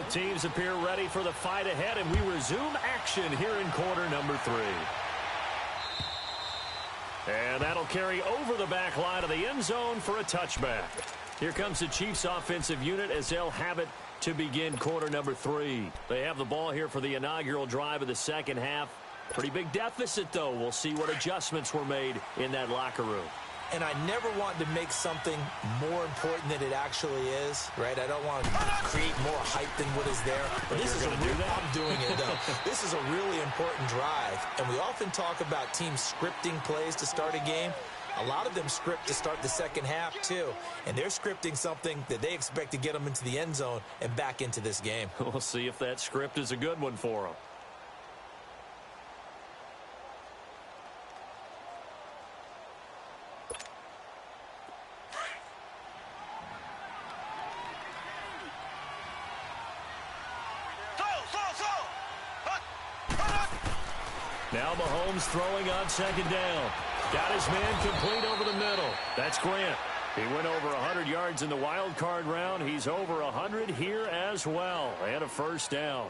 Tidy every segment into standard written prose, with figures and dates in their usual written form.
Both teams appear ready for the fight ahead, and we resume action here in quarter number 3. And that'll carry over the back line of the end zone for a touchback. Here comes the Chiefs offensive unit as they'll have it to begin quarter number 3. They have the ball here for the inaugural drive of the second half. Pretty big deficit, though. We'll see what adjustments were made in that locker room. And I never want to make something more important than it actually is, right? I don't want to create more hype than what is there. But this is I'm doing it, though. This is a really important drive. And we often talk about teams scripting plays to start a game. A lot of them script to start the second half, too. And they're scripting something that they expect to get them into the end zone and back into this game. We'll see if that script is a good one for them. Now Mahomes throwing on second down. Got his man complete over the middle. That's Grant. He went over 100 yards in the wild card round. He's over 100 here as well. And a first down.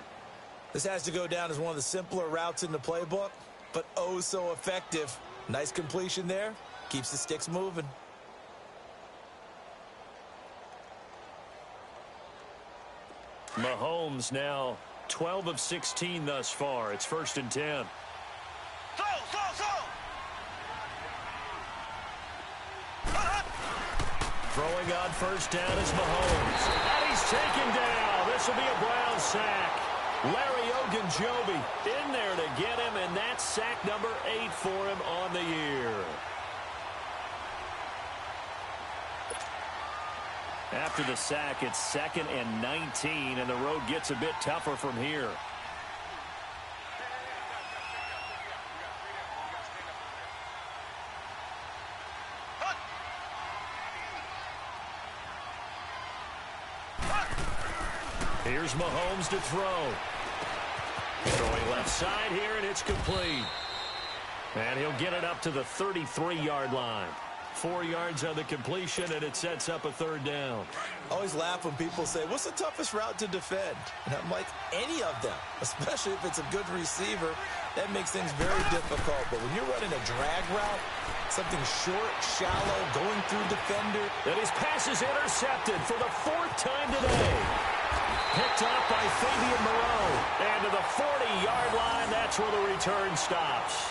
This has to go down as one of the simpler routes in the playbook, but oh so effective. Nice completion there. Keeps the sticks moving. Mahomes now 12 of 16 thus far. It's 1st and 10. Throwing on first down is Mahomes. And he's taken down. This will be a Brown sack. Larry Ogunjobi in there to get him, and that's sack number 8 for him on the year. After the sack, it's 2nd and 19, and the road gets a bit tougher from here. Here's Mahomes to throw. Throwing left side here, and it's complete. And he'll get it up to the 33-yard line. 4 yards on the completion, and it sets up a 3rd down. I always laugh when people say, what's the toughest route to defend? And I'm like, any of them, especially if it's a good receiver. That makes things very difficult. But when you're running a drag route, something short, shallow, going through defender. And his pass is intercepted for the 4th time today. Picked up by Fabian Moreau. And to the 40-yard line, that's where the return stops.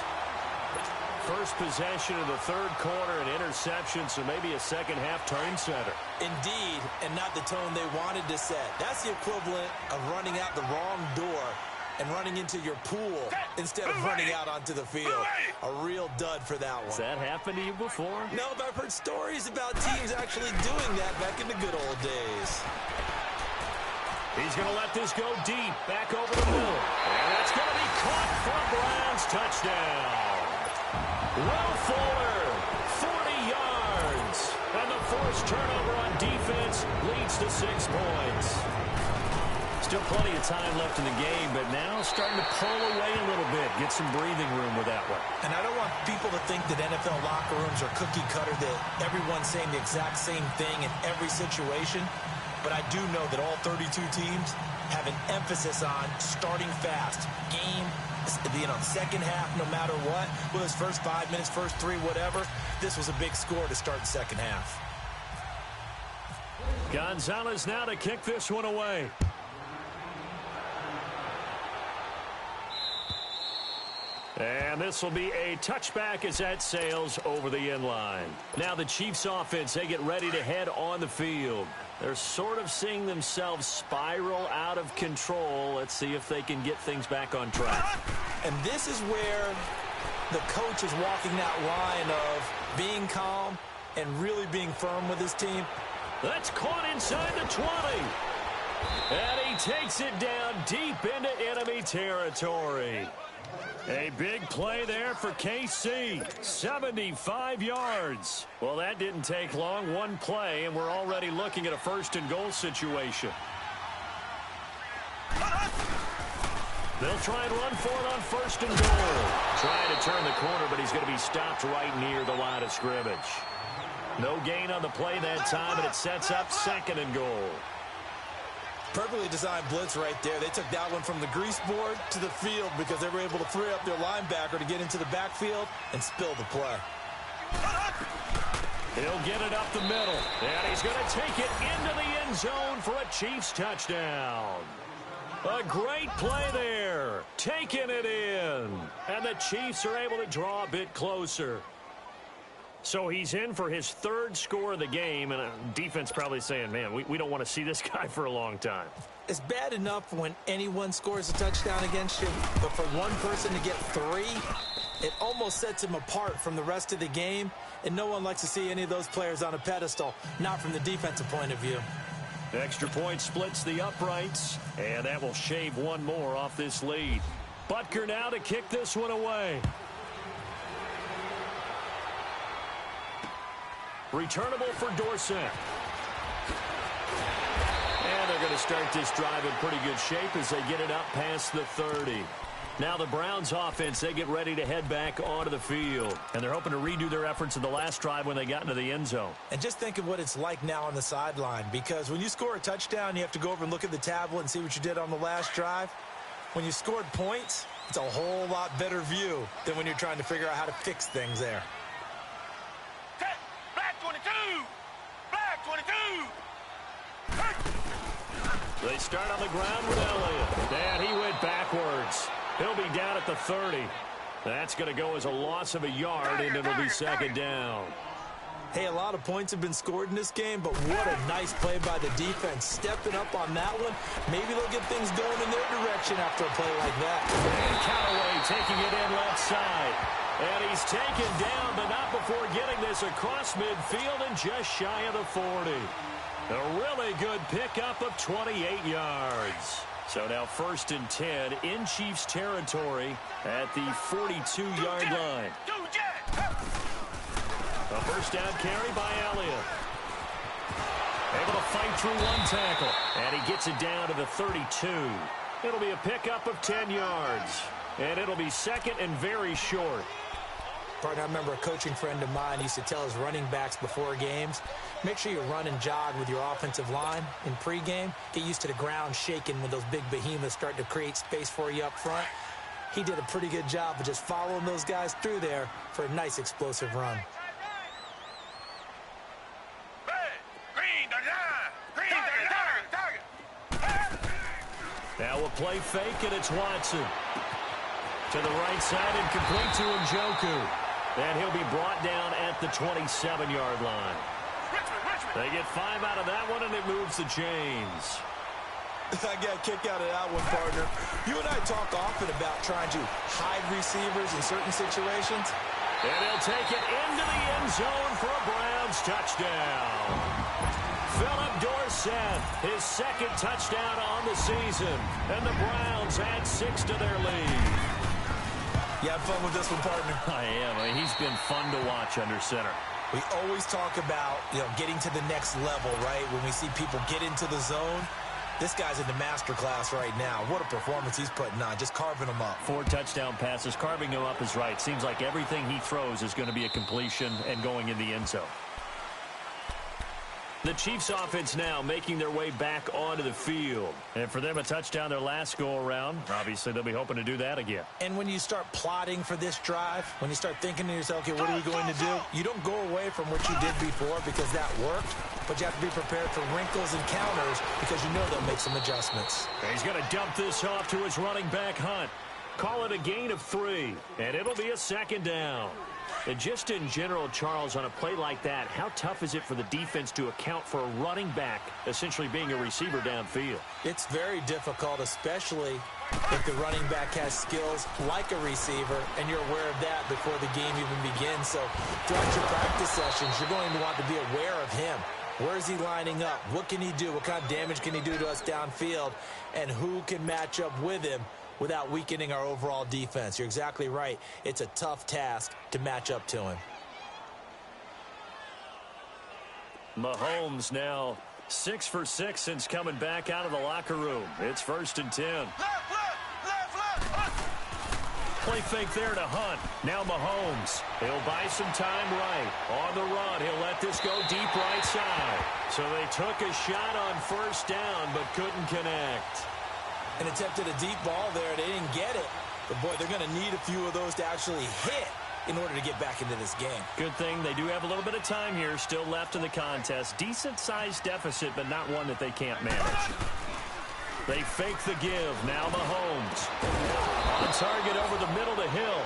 First possession of the 3rd quarter, an interception, so maybe a second-half turn center. Indeed, and not the tone they wanted to set. That's the equivalent of running out the wrong door and running into your pool instead of running out onto the field. A real dud for that one. Has that happened to you before? No, but I've heard stories about teams actually doing that back in the good old days. He's going to let this go deep, back over the middle. And that's going to be caught for a Browns touchdown. Will Fuller, 40 yards. And the forced turnover on defense leads to 6 points. Still plenty of time left in the game, but now starting to pull away a little bit. Get some breathing room with that one. And I don't want people to think that NFL locker rooms are cookie cutter, that everyone's saying the exact same thing in every situation. But I do know that all 32 teams have an emphasis on starting fast. Game, second half, no matter what. Well, his first 5 minutes, first 3, whatever. This was a big score to start the second half. Gonzalez now to kick this one away. And this will be a touchback as that sails over the end line. Now the Chiefs offense, they get ready to head on the field. They're sort of seeing themselves spiral out of control. Let's see if they can get things back on track. And this is where the coach is walking that line of being calm and really being firm with his team. That's caught inside the 20. And he takes it down deep into enemy territory. A big play there for KC. 75 yards. Well, that didn't take long. One play, and we're already looking at a 1st and goal situation. They'll try and run for it on 1st and goal. Trying to turn the corner, but he's going to be stopped right near the line of scrimmage. No gain on the play that time, and it sets up 2nd and goal. Perfectly designed blitz right there. They took that one from the grease board to the field because they were able to free up their linebacker to get into the backfield and spill the play. He'll get it up the middle, and he's going to take it into the end zone for a Chiefs touchdown. A great play there, taking it in, and the Chiefs are able to draw a bit closer. So he's in for his third score of the game, and defense probably saying, man, we don't want to see this guy for a long time. It's bad enough when anyone scores a touchdown against you, but for one person to get 3, it almost sets him apart from the rest of the game, and no one likes to see any of those players on a pedestal, not from the defensive point of view. Extra point splits the uprights, and that will shave one more off this lead. Butker now to kick this one away. Returnable for Dorsett. And they're going to start this drive in pretty good shape as they get it up past the 30. Now the Browns offense, they get ready to head back onto the field. And they're hoping to redo their efforts in the last drive when they got into the end zone. And just think of what it's like now on the sideline, because when you score a touchdown, you have to go over and look at the tablet and see what you did on the last drive. When you scored points, it's a whole lot better view than when you're trying to figure out how to fix things there. They start on the ground with Elliott. And he went backwards. He'll be down at the 30. That's going to go as a loss of a yard, and it'll be second down. Hey, a lot of points have been scored in this game, but what a nice play by the defense. Stepping up on that one, maybe they'll get things going in their direction after a play like that. And Callaway taking it in left side. And he's taken down, but not before getting this across midfield and just shy of the 40. A really good pickup of 28 yards. So now 1st and 10 in Chiefs territory at the 42-yard line. A first down carry by Elliott. Able to fight through one tackle. And he gets it down to the 32. It'll be a pickup of 10 yards. And it'll be second and very short. Partner, I remember a coaching friend of mine used to tell his running backs before games, make sure you run and jog with your offensive line in pregame. Get used to the ground shaking when those big behemoths start to create space for you up front. He did a pretty good job of just following those guys through there for a nice explosive run. Now a play fake, and it's Watson. To the right side and complete to Njoku. And he'll be brought down at the 27-yard line. They get 5 out of that one, and it moves the chains. I got a kick out of that one, partner. You and I talk often about trying to hide receivers in certain situations. And he'll take it into the end zone for a Browns touchdown. Philip Dorsett, his second touchdown on the season. And the Browns add 6 to their lead. You have fun with this one, partner? I am. I mean, he's been fun to watch under center. We always talk about, getting to the next level, right? When we see people get into the zone, this guy's in the master class right now. What a performance he's putting on, just carving them up. 4 touchdown passes. Carving them up is right. Seems like everything he throws is going to be a completion and going in the end zone. The Chiefs offense now making their way back onto the field. And for them, a touchdown their last go-around. Obviously, they'll be hoping to do that again. And when you start plotting for this drive, when you start thinking to yourself, okay, what are we going to do? You don't go away from what you did before because that worked, but you have to be prepared for wrinkles and counters because you know they'll make some adjustments. He's going to dump this off to his running back, Hunt. Call it a gain of 3, and it'll be a second down. And just in general, Charles, on a play like that, how tough is it for the defense to account for a running back essentially being a receiver downfield? It's very difficult, especially if the running back has skills like a receiver, and you're aware of that before the game even begins. So throughout your practice sessions, you're going to want to be aware of him. Where is he lining up? What can he do? What kind of damage can he do to us downfield? And who can match up with him without weakening our overall defense? You're exactly right. It's a tough task to match up to him. Mahomes now 6 for 6 since coming back out of the locker room. It's 1st and 10. play fake there to Hunt. Now Mahomes. He'll buy some time right. On the run, he'll let this go deep right side. So they took a shot on first down, but couldn't connect. And attempted a deep ball there. They didn't get it. But, boy, they're going to need a few of those to actually hit in order to get back into this game. Good thing they do have a little bit of time here still left in the contest. Decent-sized deficit, but not one that they can't manage. They fake the give. Now Mahomes. On target over the middle to Hill.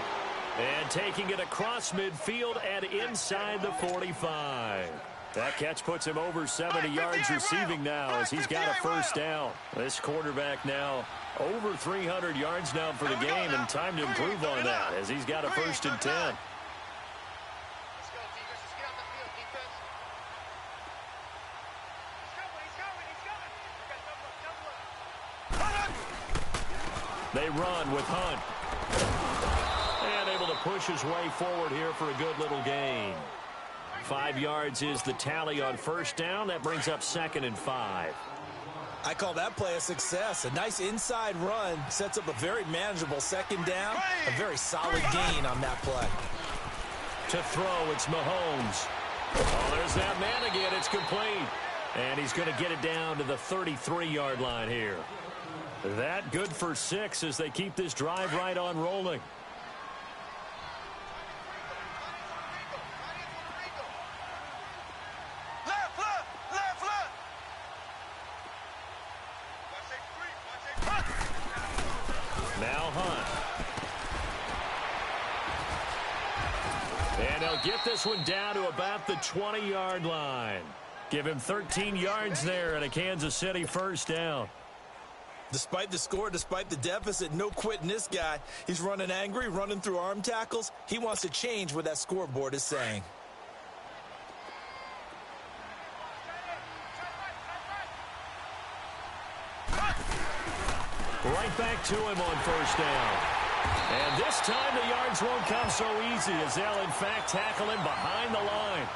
And taking it across midfield and inside the 45. That catch puts him over 70 yards receiving now as he's got a first down. This quarterback now over 300 yards now for the game, and time to improve on that as he's got a 1st and 10. They run with Hunt. And able to push his way forward here for a good little gain. 5 yards is the tally on first down. That brings up 2nd and 5. I call that play a success. A nice inside run sets up a very manageable 2nd down. A very solid gain on that play. To throw, it's Mahomes. Oh, there's that man again. It's complete. And he's going to get it down to the 33-yard line here. That good for 6 as they keep this drive right on rolling. Now Hunt. And they'll get this one down to about the 20-yard line. Give him 13 yards there and a Kansas City first down. Despite the score, despite the deficit, no quitting this guy. He's running angry, running through arm tackles. He wants to change what that scoreboard is saying. Right back to him on first down. And this time the yards won't come so easy as they'll in fact tackle him behind the line.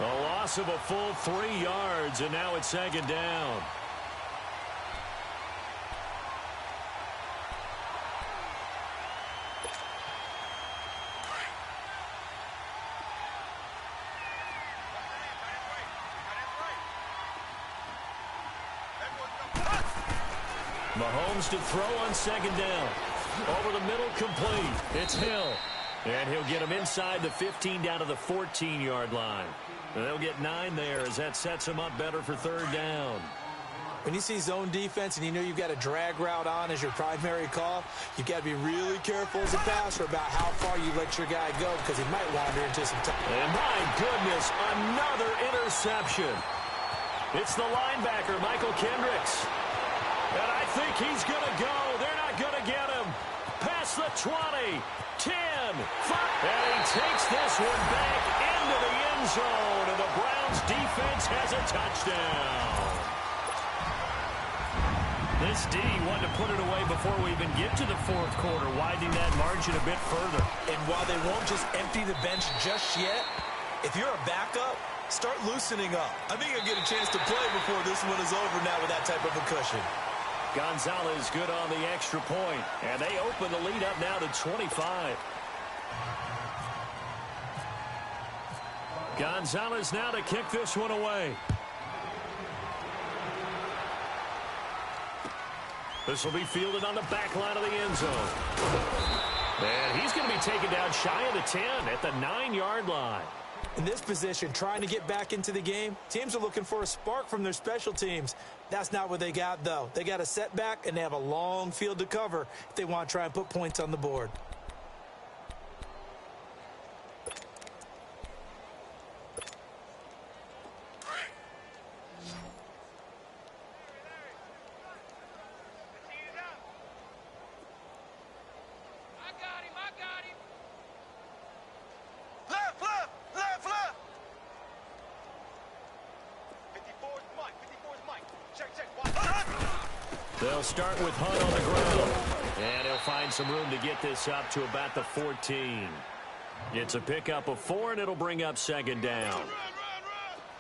A loss of a full 3 yards, and now it's 2nd down. Mahomes to throw on 2nd down. Over the middle, complete. It's Hill. And he'll get him inside the 15 down to the 14-yard line. And they'll get 9 there as that sets him up better for 3rd down. When you see zone defense and you know you've got a drag route on as your primary call, you've got to be really careful as a passer about how far you let your guy go because he might wander into some time. And my goodness, another interception. It's the linebacker, Michael Kendricks. And I think he's going to go. They're not going to get him. Past the 20, 10, 5. And he takes this one back into the end zone. And the Browns defense has a touchdown. This D wanted to put it away before we even get to the 4th quarter, widening that margin a bit further. And while they won't just empty the bench just yet, if you're a backup, start loosening up. I think you'll get a chance to play before this one is over now with that type of a cushion. Gonzalez good on the extra point, and they open the lead up now to 25. Gonzalez now to kick this one away. This will be fielded on the back line of the end zone. And he's going to be taken down shy of the 10 at the 9-yard line. In this position, trying to get back into the game, teams are looking for a spark from their special teams. That's not what they got, though. They got a setback, and they have a long field to cover if they want to try and put points on the board. They'll start with Hunt on the ground. And he'll find some room to get this up to about the 14. It's a pickup of 4, and it'll bring up 2nd down.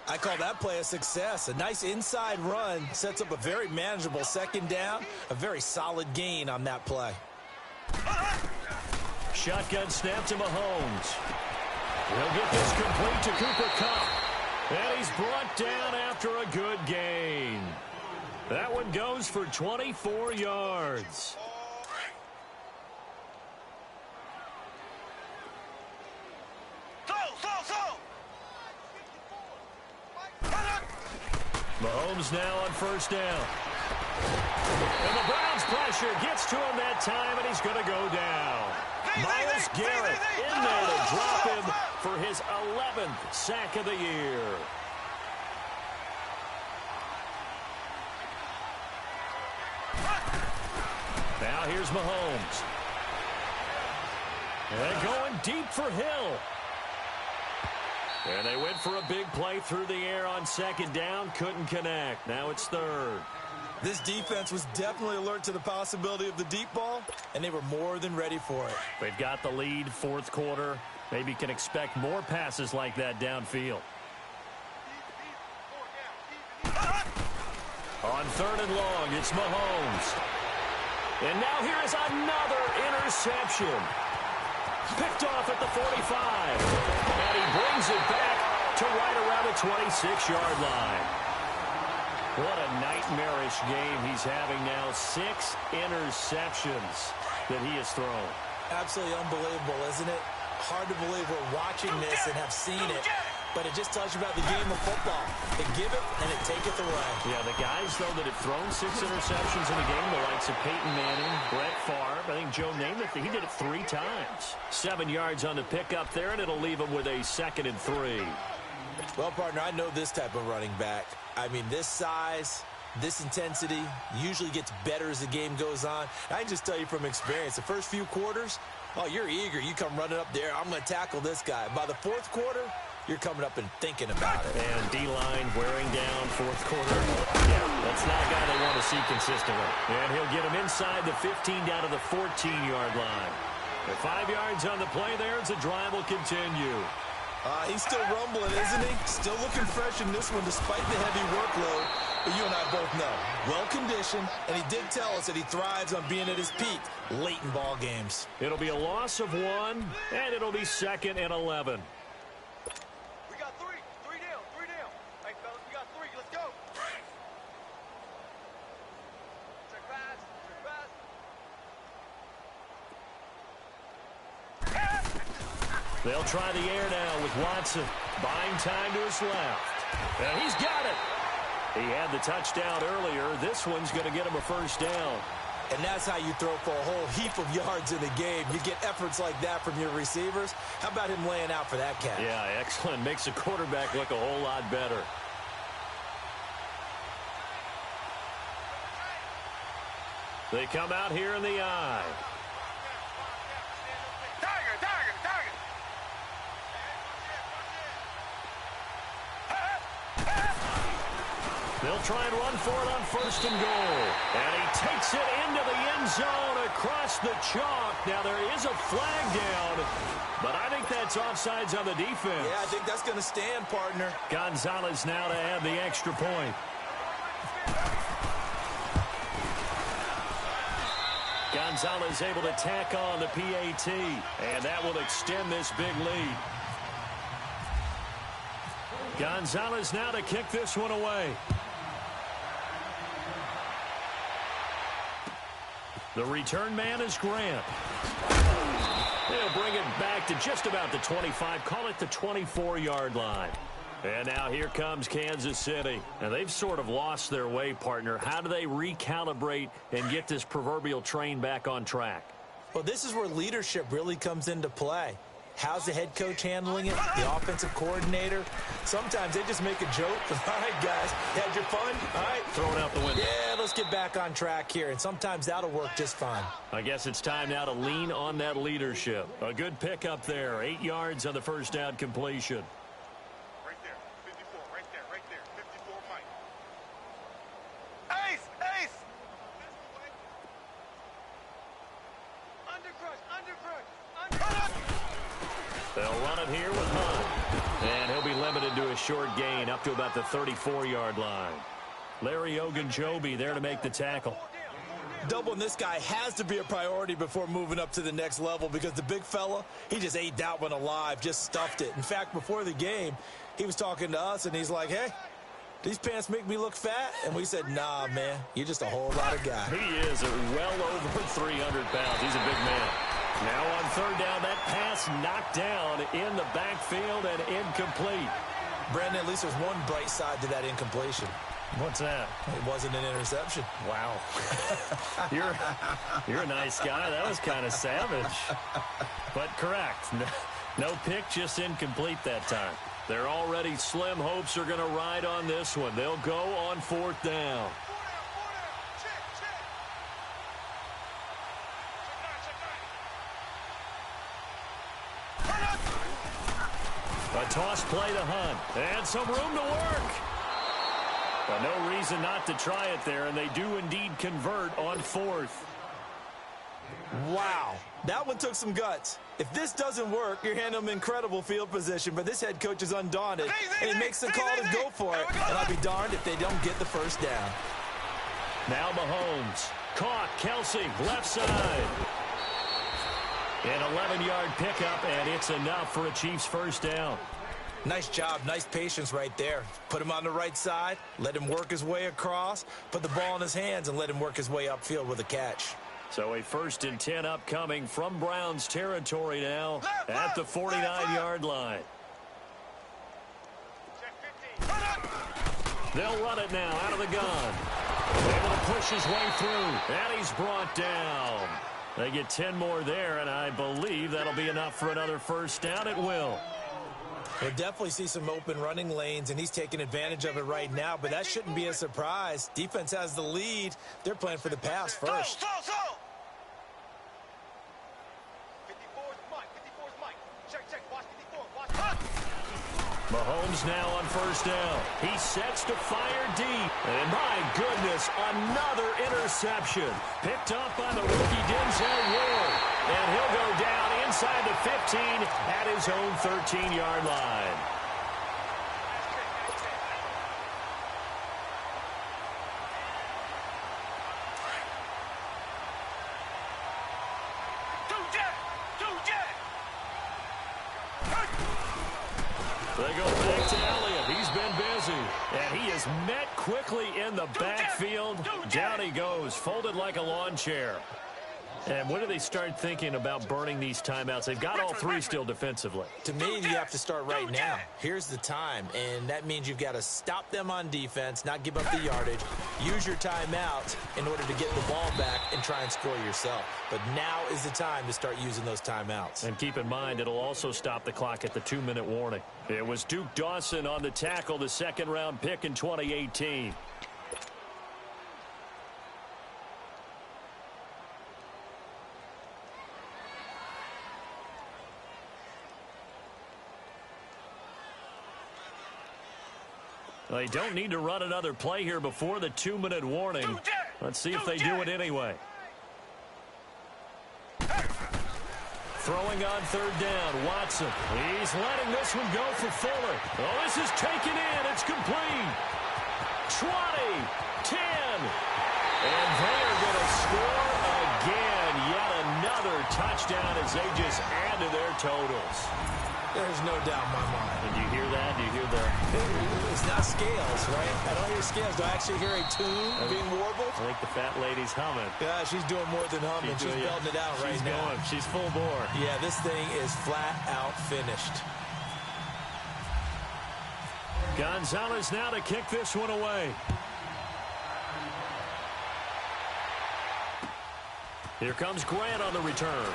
I call that play a success. A nice inside run sets up a very manageable 2nd down. A very solid gain on that play. shotgun snap to Mahomes. He'll get this complete to Cooper Kupp. And he's brought down after a good gain. That one goes for 24 yards. Mahomes now on first down. And the Browns pressure gets to him that time, and he's going to go down. Myles Garrett in there to drop him for his 11th sack of the year. Now here's Mahomes. And going deep for Hill. And they went for a big play through the air on second down. Couldn't connect. Now it's third. This defense was definitely alert to the possibility of the deep ball, and they were more than ready for it. They've got the lead, fourth quarter. Maybe can expect more passes like that downfield. On third and long, it's Mahomes. And now here is another interception. Picked off at the 45. And he brings it back to right around the 26-yard line. What a nightmarish game he's having now. 6 interceptions that he has thrown. Absolutely unbelievable, isn't it? Hard to believe we're watching this and have seen it. But it just tells you about the game of football. They give it and it taketh away. Yeah, the guys, though, that have thrown 6 interceptions in a game, the likes of Peyton Manning, Brett Favre, I think Joe Namath, he did it 3 times. 7 yards on the pickup there, and it'll leave him with a 2nd and 3. Well, partner, I know this type of running back. I mean, this size, this intensity usually gets better as the game goes on. I can just tell you from experience, the first few quarters, oh, you're eager. You come running up there, I'm going to tackle this guy. By the fourth quarter, you're coming up and thinking about it. And D-line wearing down fourth quarter. Yeah, that's not a guy they want to see consistently. And he'll get him inside the 15 down to the 14-yard line. At 5 yards on the play there, the drive will continue. He's still rumbling, isn't he? Still looking fresh in this one despite the heavy workload. But you and I both know, well-conditioned, and he did tell us that he thrives on being at his peak late in ball games. It'll be a loss of 1, and it'll be 2nd and 11. We got 3. 3 down. 3 down. Hey, fellas, we got 3. Let's go. Check pass. Check pass. They'll try the air now with Watson. Buying time to his left. And he's got it. He had the touchdown earlier. This one's going to get him a first down. And that's how you throw for a whole heap of yards in the game. You get efforts like that from your receivers. How about him laying out for that catch? Yeah, excellent. Makes the quarterback look a whole lot better. They come out here in the eye. They'll try and run for it on first and goal. And he takes it into the end zone across the chalk. Now there is a flag down, but I think that's offsides on the defense. Yeah, I think that's going to stand, partner. Gonzalez now to add the extra point. Gonzalez able to tack on the PAT, and that will extend this big lead. Gonzalez now to kick this one away. The return man is Grant. They'll bring it back to just about the 25, call it the 24-yard line. And now here comes Kansas City. And they've sort of lost their way, partner. How do they recalibrate and get this proverbial train back on track? Well, this is where leadership really comes into play. How's the head coach handling it? The offensive coordinator? Sometimes they just make a joke. All right, guys, had your fun? All right. Throw it out the window. Yeah, let's get back on track here. And sometimes that'll work just fine. I guess it's time now to lean on that leadership. A good pickup there. 8 yards on the first down completion. Right there. 54. Right there. Right there. 54, Mike. Ace! Ace! Undercrush! Undercrush! Undercrush! They'll run it here with Hunt. And he'll be limited to a short gain up to about the 34-yard line. Larry Ogunjobi there to make the tackle. Doubling this guy has to be a priority before moving up to the next level because the big fella, he just ate that one alive, just stuffed it. In fact, before the game, he was talking to us, and he's like, hey, these pants make me look fat? And we said, nah, man, you're just a whole lot of guy. He is well over 300 pounds. He's a big man. Now on third down, that pass knocked down in the backfield and incomplete. Brandon, at least there's one bright side to that incompletion. What's that? It wasn't an interception. Wow. You're a nice guy. That was kind of savage. But correct. No pick, just incomplete that time. They're already slim hopes are going to ride on this one. They'll go on fourth down. A toss play to Hunt. And some room to work. But no reason not to try it there, and they do indeed convert on fourth. Wow. That one took some guts. If this doesn't work, you're handing them incredible field position, but this head coach is undaunted, and he makes the call to go for it. And I'll be darned if they don't get the first down. Now Mahomes. Caught. Kelsey, left side. An 11-yard pickup, and it's enough for a Chiefs first down. Nice job, nice patience right there. Put him on the right side, let him work his way across, put the ball in his hands, and let him work his way upfield with a catch. So a 1st and 10 upcoming from Browns territory now at the 49-yard line. They'll run it now out of the gun. Able to push his way through, and he's brought down. They get 10 more there, and I believe that'll be enough for another first down. It will. We'll definitely see some open running lanes, and he's taking advantage of it right now, but that shouldn't be a surprise. Defense has the lead. They're playing for the pass first. 54's Mike. 54's Mike. Check. Watch 54. Watch. Mahomes now on first down. He sets to fire deep. And my goodness, another interception. Picked up by the rookie Denzel Ward. And he'll go down inside the 15 at his own 13-yard line. They go back to Elliott. He's been busy. And he is met quickly in the backfield. Down he goes, folded like a lawn chair. And when do they start thinking about burning these timeouts? They've got all three still defensively. To me, you have to start right now. Here's the time, and that means you've got to stop them on defense, not give up the yardage, use your timeouts in order to get the ball back and try and score yourself. But now is the time to start using those timeouts. And keep in mind, it'll also stop the clock at the 2-minute warning. It was Duke Dawson on the tackle, the second-round pick in 2018. They don't need to run another play here before the 2-minute warning. Let's see if they do it anyway. Throwing on third down, Watson. He's letting this one go for Fuller. Oh, this is taken in. It's complete. 20, 10. And they are going to score again. Yet another touchdown as they just add to their totals. There's no doubt in my mind. And do you hear that? Do you hear that? It's not scales, right? I don't hear scales. Do I actually hear a tune being warbled? I think the fat lady's humming. Yeah, she's doing more than humming. She's belting it out right now. Going. She's full bore. Yeah, this thing is flat out finished. Gonzalez now to kick this one away. Here comes Grant on the return.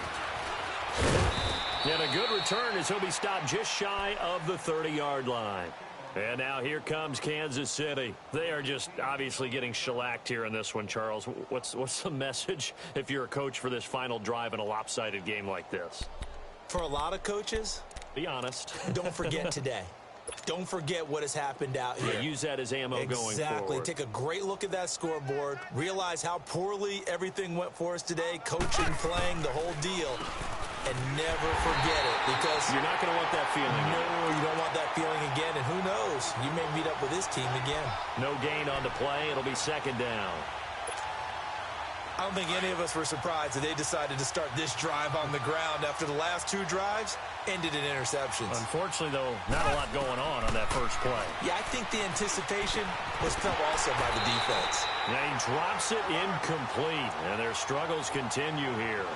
And a good return as he'll be stopped just shy of the 30-yard line. And now here comes Kansas City. They are just obviously getting shellacked here in this one, Charles. What's the message if you're a coach for this final drive in a lopsided game like this? For a lot of coaches, be honest. Don't forget today. Don't forget what has happened out here. Yeah, use that as ammo going forward. Exactly. Take a great look at that scoreboard. Realize how poorly everything went for us today. Coaching, playing, the whole deal. And never forget it, because you're not going to want that feeling again. No, you don't want that feeling again. And who knows? You may meet up with this team again. No gain on the play. It'll be second down. I don't think any of us were surprised that they decided to start this drive on the ground after the last 2 drives ended in interceptions. Unfortunately, though, not a lot going on that first play. Yeah, I think the anticipation was felt also by the defense. And he drops it incomplete, and their struggles continue here.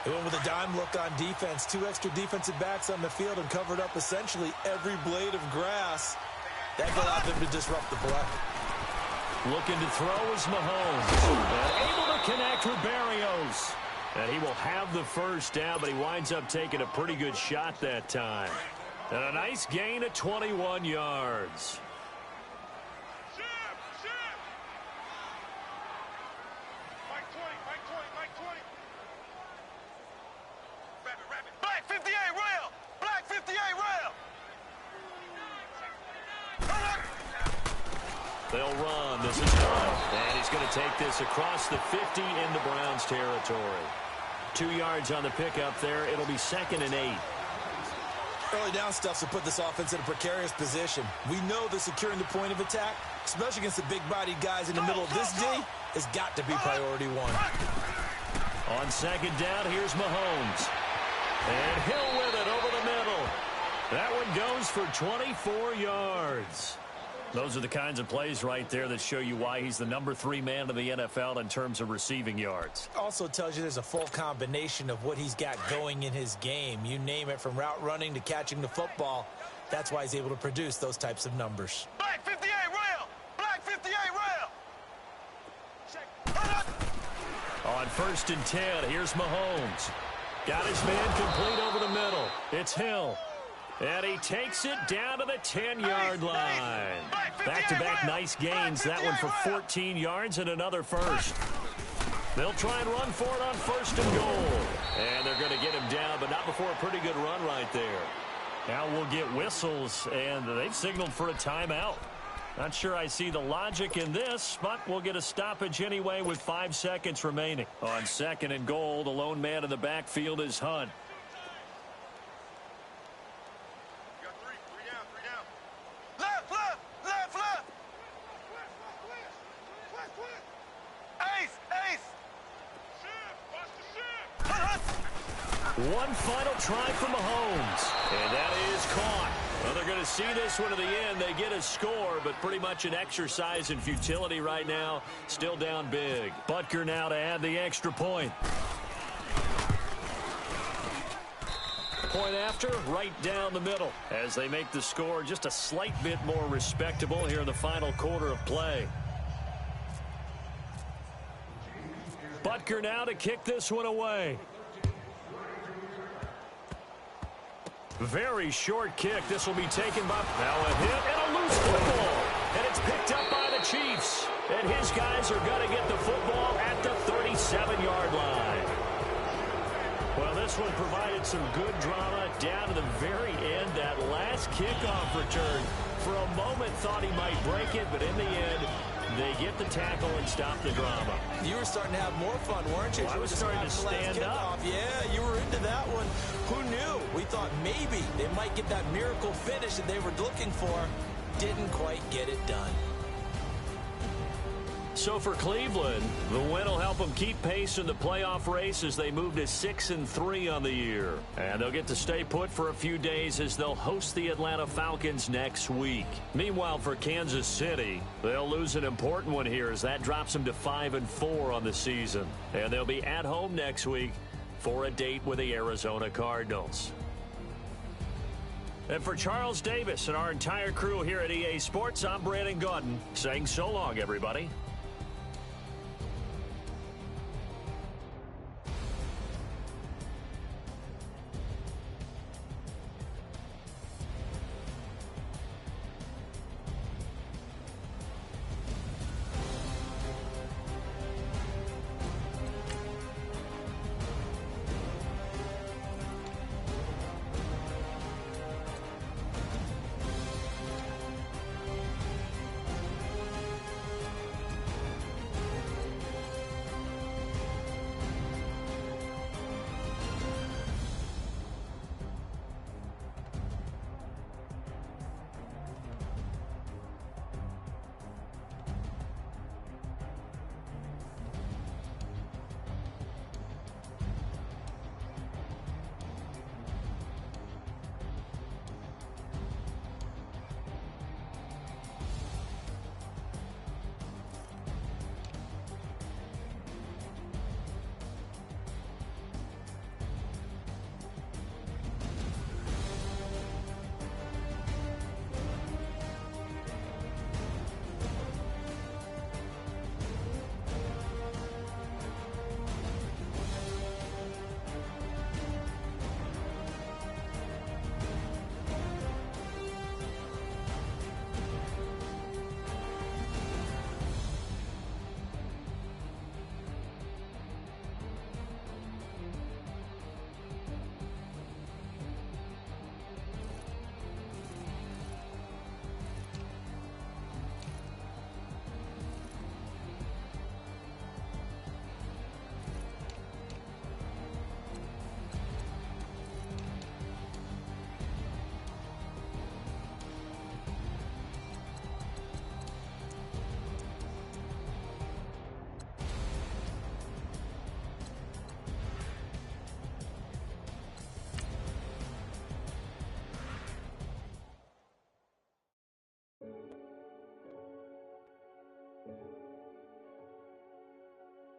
They went with a dime look on defense. 2 extra defensive backs on the field and covered up essentially every blade of grass. That allowed them to disrupt the play. Looking to throw is Mahomes. And able to connect with Barrios. And he will have the first down, but he winds up taking a pretty good shot that time. And a nice gain of 21 yards. Black 58 rail! Black 58 rail! They'll run. This is done. And he's going to take this across the 50 into Browns territory. 2 yards on the pickup there. It'll be 2nd and 8. Early down stuff to put this offense in a precarious position. We know that securing the point of attack, especially against the big-bodied guys in the middle of this D, has got to be priority 1. On 2nd down, here's Mahomes. And Hill with it over the middle. That one goes for 24 yards. Those are the kinds of plays right there that show you why he's the number 3 man in the NFL in terms of receiving yards. Also tells you there's a full combination of what he's got going in his game. You name it, from route running to catching the football. That's why he's able to produce those types of numbers. Black 58 rail! Black 58 rail! On 1st and 10, here's Mahomes. Got his man complete over the middle. It's Hill. And he takes it down to the 10-yard line. Back-to-back nice gains. That one for 14 yards and another first. They'll try and run for it on 1st and goal. And they're going to get him down, but not before a pretty good run right there. Now we'll get whistles, and they've signaled for a timeout. Not sure I see the logic in this, but we'll get a stoppage anyway with 5 seconds remaining. On 2nd and goal, the lone man in the backfield is Hunt. One final try for Mahomes, and that is caught. Well, they're going to see this one to the end. They get a score, but pretty much an exercise in futility right now. Still down big. Butker now to add the extra point. Point after, right down the middle, as they make the score just a slight bit more respectable here in the final quarter of play. Butker now to kick this one away. Very short kick. This will be taken by now a hit and a loose football. And it's picked up by the Chiefs. And his guys are going to get the football at the 37-yard line. Well, this one provided some good drama down to the very end. That last kickoff return, for a moment thought he might break it, but in the end, they get the tackle and stop the drama. You were starting to have more fun, weren't you? Well, I was starting to stand up. Yeah, you were into that one. Who knew? We thought maybe they might get that miracle finish that they were looking for. Didn't quite get it done. So for Cleveland, the win will help them keep pace in the playoff race as they move to 6-3 on the year. And they'll get to stay put for a few days as they'll host the Atlanta Falcons next week. Meanwhile, for Kansas City, they'll lose an important one here as that drops them to 5-4 on the season. And they'll be at home next week for a date with the Arizona Cardinals. And for Charles Davis and our entire crew here at EA Sports, I'm Brandon Gaudin saying so long, everybody.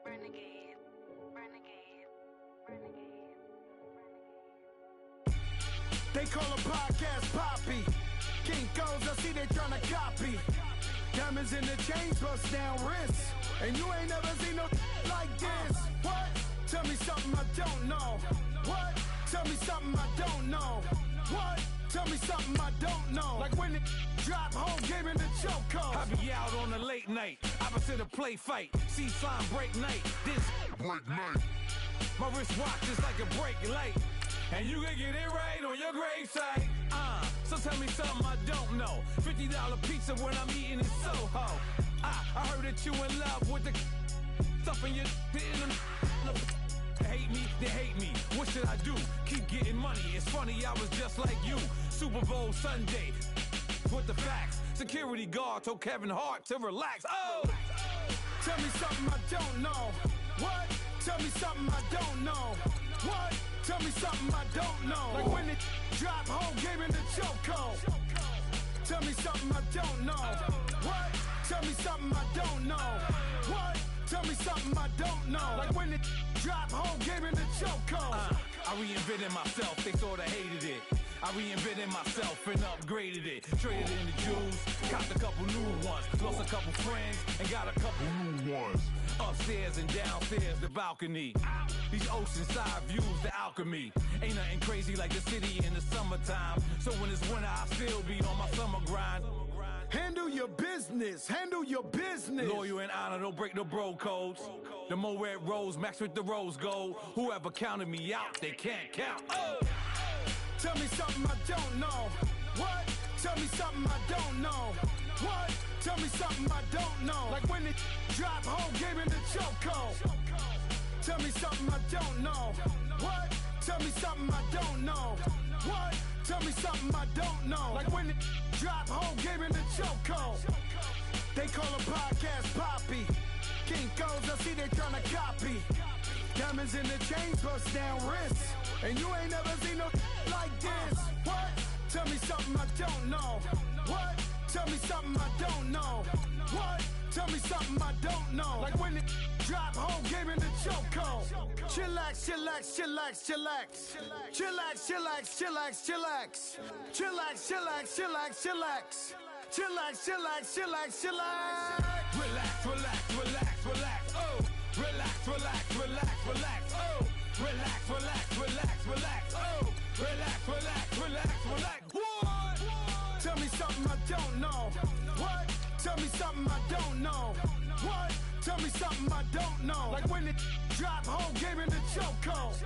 Renegade, renegade, renegade, renegade. They call a podcast Poppy. Kinkos, I see they tryna copy. Diamonds in the chains, bust down wrists. And you ain't never seen no like this. What? Tell me something I don't know. What? Tell me something I don't know. What? Tell me something I don't know. Like when it drop, whole game in the chokehold. I be out on a late night, opposite a play fight. See slime break night, this break night. My wristwatch is like a break light. And you can get it right on your gravesite. So tell me something I don't know. $50 pizza when I'm eating in Soho. I heard that you in love with the stuff in your hate me, they hate me. What should I do? Keep getting money. It's funny, I was just like you. Super Bowl Sunday with the facts. Security guard told Kevin Hart to relax. Oh! Tell me something I don't know. What? Tell me something I don't know. What? Tell me something I don't know. Like when it drop, whole game in the chokehold. Tell me something I don't know. What? Tell me something I don't know. What? Tell me something I don't know. Like when it drop, whole game in the chokehold. I reinvented myself, they sorta hated it. I reinvented myself and upgraded it. Traded in the jewels, copped a couple new ones. Lost a couple friends and got a couple new ones. Upstairs and downstairs, the balcony. These oceanside views, the alchemy. Ain't nothing crazy like the city in the summertime. So when it's winter, I still be on my summer grind. Handle your business, handle your business. Loyal and honor, don't break no bro codes. The more red rose, max with the rose gold. Whoever counted me out, they can't count. Oh! Tell me something I don't know. What? Tell me something I don't know. What? Tell me something I don't know. Like when it drop, whole game in the chokehold. Tell me something I don't know. What? Tell me something I don't know. What? Tell me something I don't know. Like when it drop, whole game in the chokehold. They call a podcast Poppy. Kinkos, I see they tryna copy. Diamonds in the chains, bust down wrists. And you ain't never seen no like this. What? Tell me something I don't know. What? Tell me something I don't know. What? Tell me something I don't know. Like when it drop, whole game in the chokehold. Chillax, chillax, chillax, chillax. Chillax, chillax, chillax, chillax. Chillax, chillax, chillax, chillax. Chillax, chillax, chillax, chillax. Relax, relax, relax, relax, oh. Relax, relax, relax, relax, oh. Relax, relax, relax, relax, oh. Relax, relax, relax, relax. What? Tell me something I don't know. What? Tell me something I don't know. What? Tell me something I don't know. Like when it drop, whole game in the chokehold.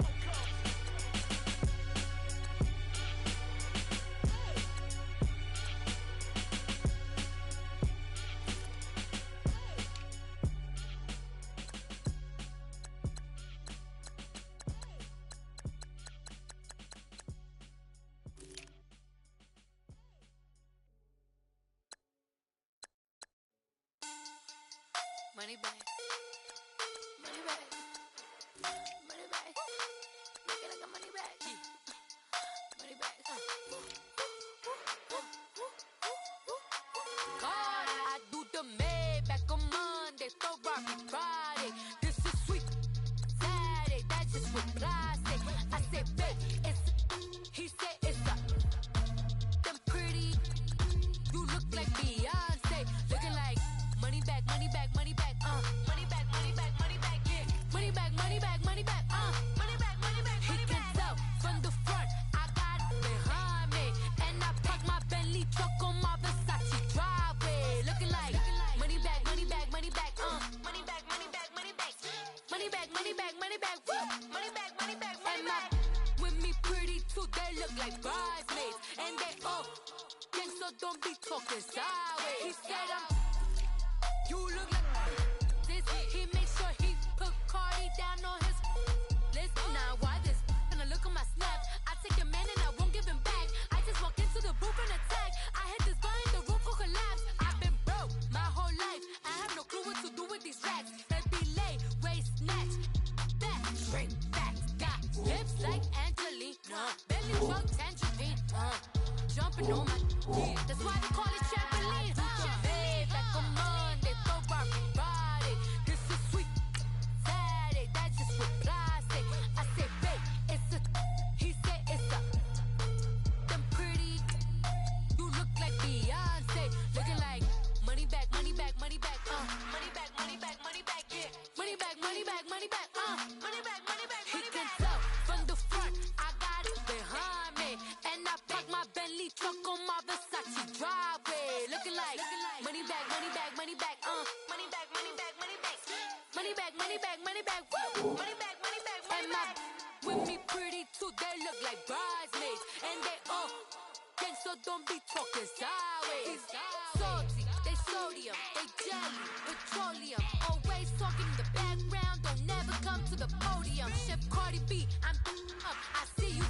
Money back. Money back. Money back. Make it like a money back. Money back. God, I do the Maybach on Monday, Ferrari Friday. This is sweet Saturday, that's just with plastic. I said, babe, it's, he said it's a, them pretty, you look like Beyonce, looking like money back, money back, money back, money back, money back, money back, yeah, money back, money back, money back, money back, money back, he can tell from the front, I got it behind me, and I park my Bentley truck on my Versace driveway, looking like money back, money back, money back, money back, money back, money back, money back, money back, money back, money back, money back, and my with me pretty too, they look like bridesmaids, and they all gang, so don't be talking sideways. He said you look like this. He makes sure he put Cardi down on his list. Now why this? Gonna look at my snaps. I take a man and I won't give him back. I just walk into the booth and attack. I hit this button, the roof will collapse. I've been broke my whole life. I have no clue what to do with these racks. Baby lay, waist snatch, back, straight back. Got hips like Angelina, belly truck tangerine, jumping on my, yeah. That's why they call it trampoline. back, money back, money back, money back, money back, yeah. Money back, money back, money back, money back, money back, money back. He can tell from the front, I got it behind me, and I park my Bentley truck on my Versace driveway, looking like money back, money back, money back, money back, money back, money back, money back, money back, money back, woo, money back, money back, money back. With me pretty too, they look like bridesmaids, and they gang, so don't be talking sideways. Salty, they sodium, they jelly, petroleum, always talking in the background, don't never come to the podium. Chef Cardi B, I'm up, I see you